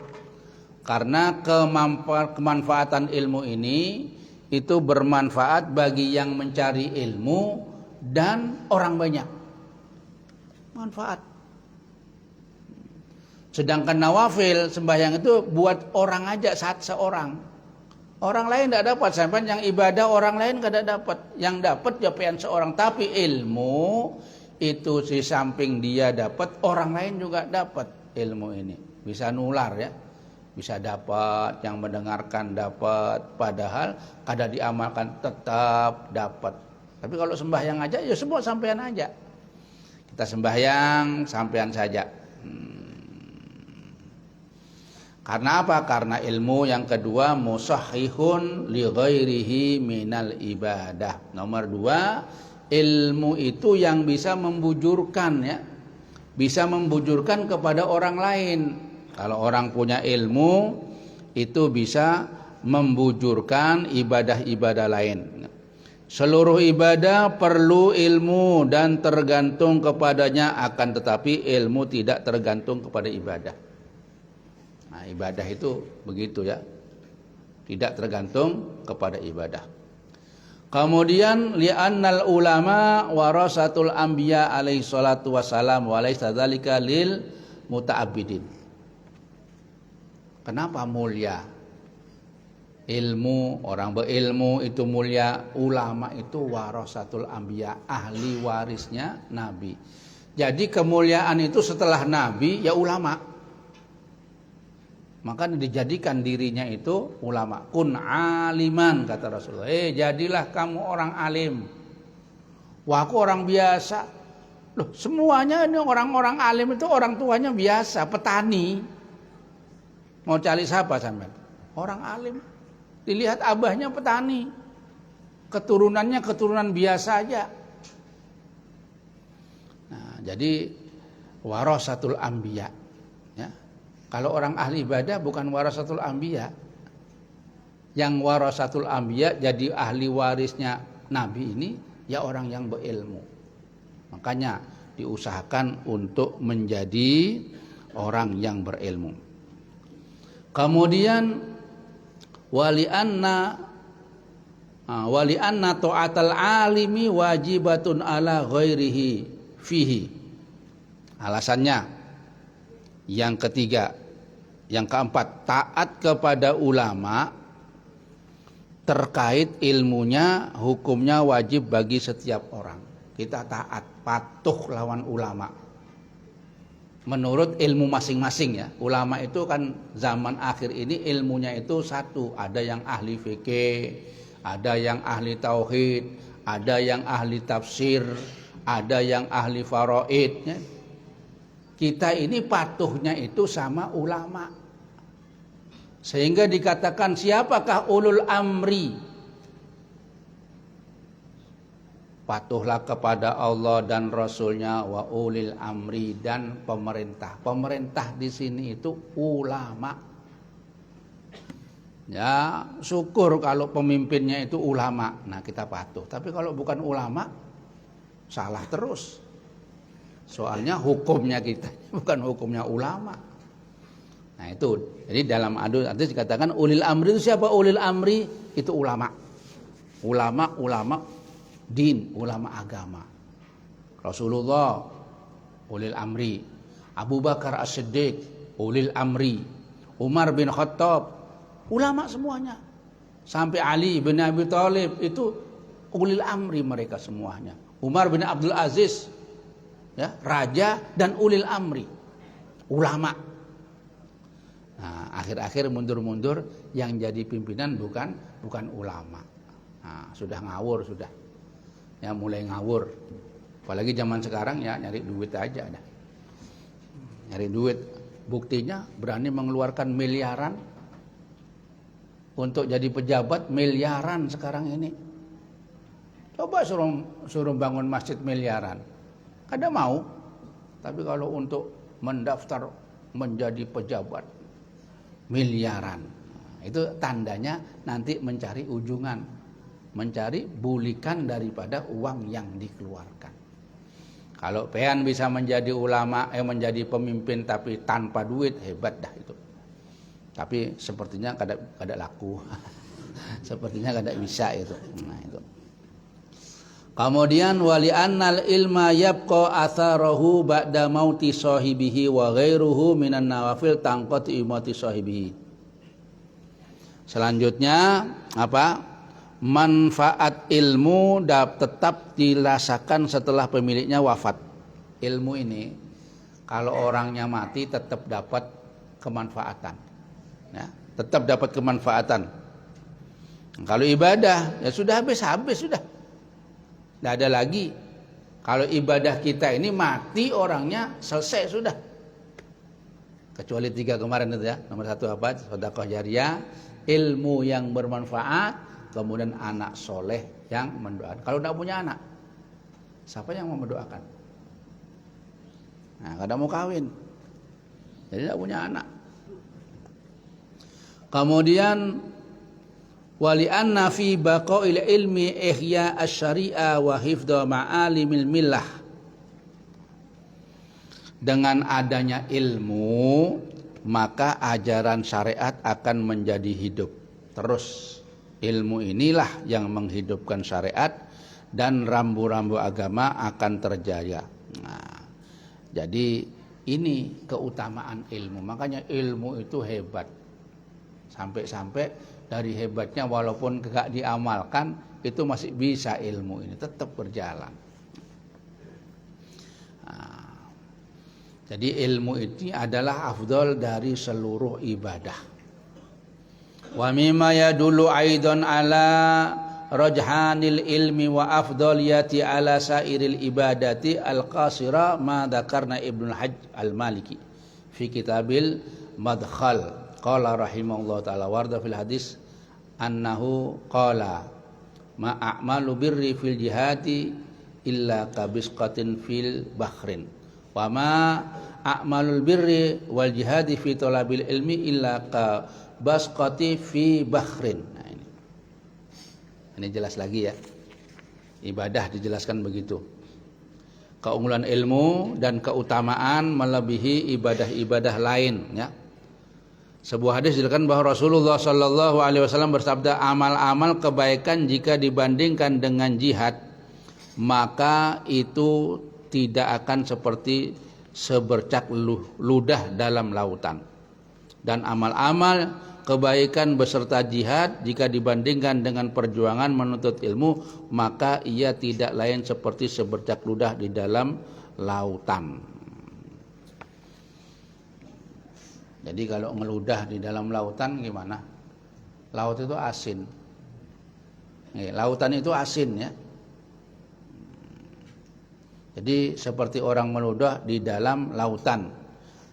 Speaker 2: Karena kemanfaatan ilmu ini itu bermanfaat bagi yang mencari ilmu dan orang banyak. Manfaat. Sedangkan nawafil sembahyang itu buat orang aja seorang. Orang lain tidak dapat. Sampai yang ibadah orang lain tidak dapat. Yang dapat japian seorang. Tapi ilmu itu di samping dia dapat, orang lain juga dapat ilmu ini. Bisa nular ya. Bisa dapat, yang mendengarkan dapat. Padahal kada diamalkan tetap dapat. Tapi kalau sembahyang aja ya semua sampean aja. Kita sembahyang sampean saja. Karena apa? Karena ilmu yang kedua musahihun li ghairihi minal ibadah. Nomor 2, ilmu itu yang bisa membujurkan ya. Bisa membujurkan kepada orang lain. Kalau orang punya ilmu itu bisa membujurkan ibadah-ibadah lain. Seluruh ibadah perlu ilmu dan tergantung kepadanya, akan tetapi ilmu tidak tergantung kepada ibadah. Nah, ibadah itu begitu ya. Tidak tergantung kepada ibadah. Kemudian li'annal ulama warasatul anbiya alaihi salatu wassalam wa laisa dzalika lil muta'abbidin. Kenapa mulia? Ilmu, orang berilmu itu mulia. Ulama itu warasatul anbiya, ahli warisnya nabi. Jadi kemuliaan itu setelah nabi ya ulama. Maka dijadikan dirinya itu ulama. Kun aliman kata Rasulullah. Jadilah kamu orang alim. Wah aku orang biasa. Loh semuanya ini orang-orang alim itu orang tuanya biasa, petani. Mau cari siapa sampean? Orang alim. Dilihat abahnya petani. Keturunannya keturunan biasa aja. Nah, jadi warasatul anbiya. Ya. Kalau orang ahli ibadah bukan warasatul anbiya. Yang warasatul anbiya jadi ahli warisnya nabi ini ya orang yang berilmu. Makanya diusahakan untuk menjadi orang yang berilmu. Kemudian wali anna ta'atal alimi wajibatun ala ghairihi fihi. Alasannya yang ketiga, yang keempat, taat kepada ulama terkait ilmunya, hukumnya wajib bagi setiap orang. Kita taat, patuh lawan ulama menurut ilmu masing-masing ya. Ulama itu kan zaman akhir ini ilmunya itu satu, ada yang ahli fikih, ada yang ahli tauhid, ada yang ahli tafsir, ada yang ahli faraid ya. Kita ini patuhnya itu sama ulama. Sehingga dikatakan siapakah ulul amri? Patuhlah kepada Allah dan Rasulnya, wa ulil amri, dan pemerintah. Pemerintah di sini itu ulama. Ya, syukur kalau pemimpinnya itu ulama. Nah, kita patuh. Tapi kalau bukan ulama, salah terus. Soalnya hukumnya kita bukan hukumnya ulama. Nah, itu. Jadi dalam hadis dikatakan ulil amri itu siapa? Ulil amri itu ulama. Ulama din, ulama agama. Rasulullah ulil amri, Abu Bakar As-Siddiq ulil amri, Umar bin Khattab ulama semuanya. Sampai Ali bin Abi Thalib itu ulil amri mereka semuanya. Umar bin Abdul Aziz ya, raja dan ulil amri, ulama. Nah, akhir-akhir mundur-mundur yang jadi pimpinan bukan ulama. Nah, sudah ngawur sudah. Ya mulai ngawur. Apalagi zaman sekarang ya nyari duit aja dah. Nyari duit. Buktinya berani mengeluarkan miliaran untuk jadi pejabat, miliaran sekarang ini. Coba suruh bangun masjid miliaran. Kada mau. Tapi kalau untuk mendaftar menjadi pejabat miliaran, itu tandanya nanti mencari ujungan, mencari bulikan daripada uang yang dikeluarkan. Kalau pean bisa menjadi ulama, menjadi pemimpin tapi tanpa duit, hebat dah itu. Tapi sepertinya kada laku. Sepertinya kada bisa itu. Nah, itu. Kemudian wali annal ilma yabqa atharahu ba'da mauti sahibihi wa ghairuhu minan nawafil tanqati imati sahibihi. Selanjutnya apa? Manfaat ilmu tetap dirasakan setelah pemiliknya wafat. Ilmu ini kalau orangnya mati tetap dapat kemanfaatan. Ya, tetap dapat kemanfaatan. Kalau ibadah ya sudah habis sudah. Tidak ada lagi. Kalau ibadah kita ini mati orangnya selesai sudah. Kecuali 3 kemarin itu ya. Nomor 1 apa? Sedekah jariyah, ilmu yang bermanfaat, kemudian anak soleh yang mendoakan. Kalau tidak punya anak, siapa yang mau mendoakan? Nah, kadang mau kawin, jadi tidak punya anak. Kemudian wali anna fi baqail ilmi ihya asy-syari'ah wa hifdha ma'alimil millah. Dengan adanya ilmu, maka ajaran syariat akan menjadi hidup terus. Ilmu inilah yang menghidupkan syariat dan rambu-rambu agama akan terjaya. Nah, jadi ini keutamaan ilmu. Makanya ilmu itu hebat. Sampai-sampai dari hebatnya walaupun tidak diamalkan, itu masih bisa ilmu ini tetap berjalan. Nah, jadi ilmu ini adalah afdal dari seluruh ibadah. Wa mimma yadullu aidan ala rajhanil ilmi wa afdaliyati ala sairil ibadati al-qasira ma dzakarna Ibnu Hajj al-Maliki fi kitabil Madkhal. Qala rahimahullah ta'ala warda fil hadis annahu qala ma a'malu birri fil jihati illa kabisqatin fil bahrin wa ma a'malul birri wal jihadi fi talabil ilmi illa kabasqati fi bahrin. Nah, ini jelas lagi ya. Ibadah dijelaskan begitu. Keunggulan ilmu dan keutamaan melebihi ibadah-ibadah lain, ya. Sebuah hadis dijelaskan bahwa Rasulullah Shallallahu Alaihi Wasallam bersabda, amal-amal kebaikan jika dibandingkan dengan jihad, maka itu tidak akan seperti sebercak ludah dalam lautan. Dan amal-amal kebaikan beserta jihad jika dibandingkan dengan perjuangan menuntut ilmu, maka ia tidak lain seperti sebercak ludah di dalam lautan. Jadi kalau ngeludah di dalam lautan gimana? Laut itu asin. Lautan itu asin, ya. Jadi seperti orang meludah di dalam lautan.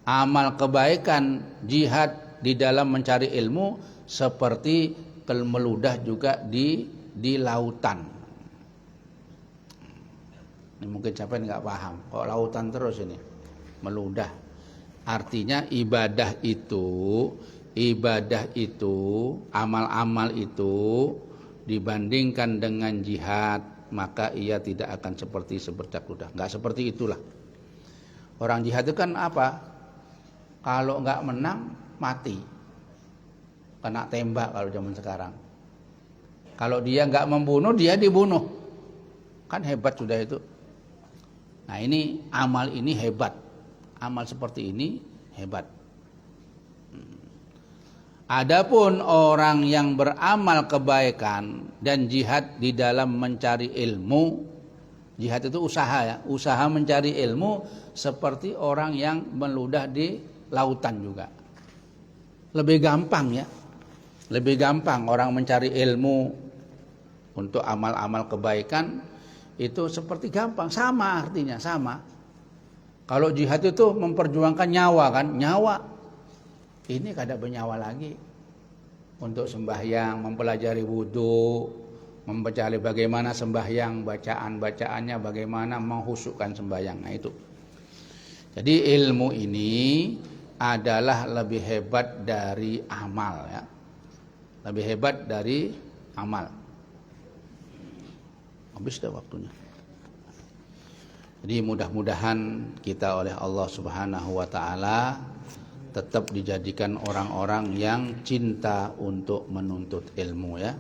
Speaker 2: Amal kebaikan jihad di dalam mencari ilmu seperti meludah juga di lautan. Ini mungkin siapa yang nggak paham. Kok lautan terus ini meludah? Artinya ibadah itu, amal-amal itu dibandingkan dengan jihad, maka ia tidak akan seperti sebercak ludah. Nggak seperti itulah. Orang jihad itu kan apa? Kalau nggak menang mati, kena tembak kalau zaman sekarang. Kalau dia nggak membunuh, dia dibunuh, kan hebat sudah itu. Nah ini amal ini hebat, amal seperti ini hebat. Adapun orang yang beramal kebaikan dan jihad di dalam mencari ilmu, jihad itu usaha, ya, usaha mencari ilmu seperti orang yang meludah di lautan juga. Lebih gampang, ya. Lebih gampang orang mencari ilmu untuk amal-amal kebaikan itu seperti gampang, sama artinya, sama. Kalau jihad itu memperjuangkan nyawa, kan, nyawa. Ini kada bernyawa lagi. Untuk sembahyang, mempelajari wudhu, mempelajari bagaimana sembahyang, bacaan-bacaannya, bagaimana menghusyukkan sembahyang. Nah itu. Jadi ilmu ini adalah lebih hebat dari amal, ya. Lebih hebat dari amal. Habis dah waktunya. Jadi mudah-mudahan kita oleh Allah Subhanahu wa taala tetap dijadikan orang-orang yang cinta untuk menuntut ilmu, ya.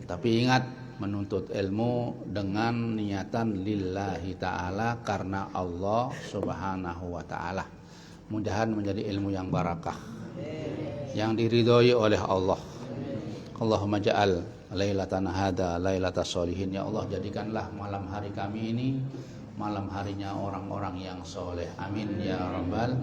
Speaker 2: Tapi ingat, menuntut ilmu dengan niatan lillahi ta'ala, karena Allah Subhanahu wa ta'ala. Mudah-mudahan menjadi ilmu yang barakah, yang diridhoi oleh Allah. Allahumma ja'al lailatana hada lailatas sholihin. Ya Allah, jadikanlah malam hari kami ini malam harinya orang-orang yang soleh. Amin ya rabbal.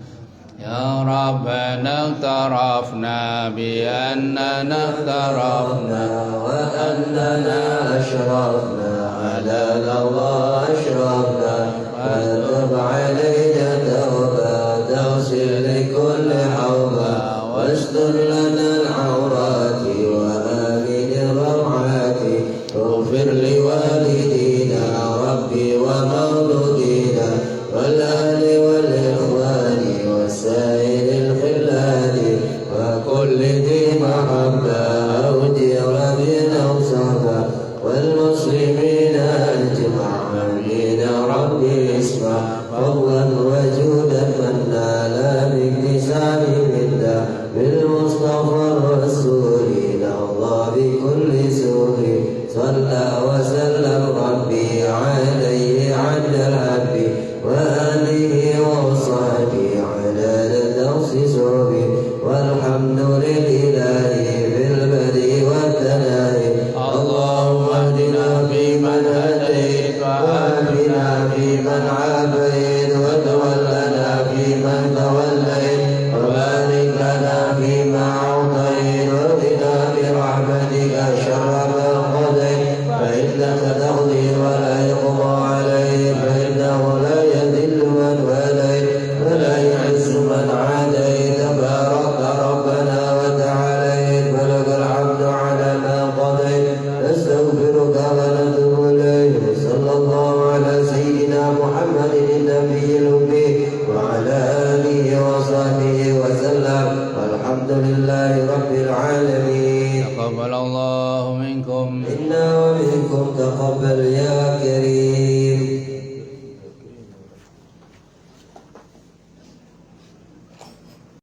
Speaker 2: Ya Rabbana tarafna bi annana tarafna wa annana ashrafna ala Allah ashrafna wa tub alayna tawbatan taghfir li kulli hawba wastur lana al-awrati wa amin rawati ighfir li walidina rabbi wa mawludina wal ahli wal ikhwani وسائر الخلان وكل ذي محبة أو جيران أو صحبة والمسلمين أجمعين ربي اسمع فضلا وجودا من نال باكتساب منا بالمصطفى الرسول نرضى بكل سوء صلى وسلم ربي عليه عند الحب وآله وصحبه والحمد لله في البدء والثناء اللهم اهدنا فيمن هديت وعافنا فيمن عافيت وتولنا فيمن توليت وبارك لنا فيما أعطيت وقنا برحمتك شر ما قضيت فإنك تقضي ولا يقضى عليك فإنه لا يذل من واليت ولا يعز من عاديت تبارك ربنا وتعاليت ولك الحمد على ما قضيت نستغفرك ونتوب إليك صلى الله على سيدنا محمد النبي الأمي وعلى آله وصحبه وسلم والحمد لله رب العالمين. تقبل الله منكم. إنا ومنكم
Speaker 3: تقبل يا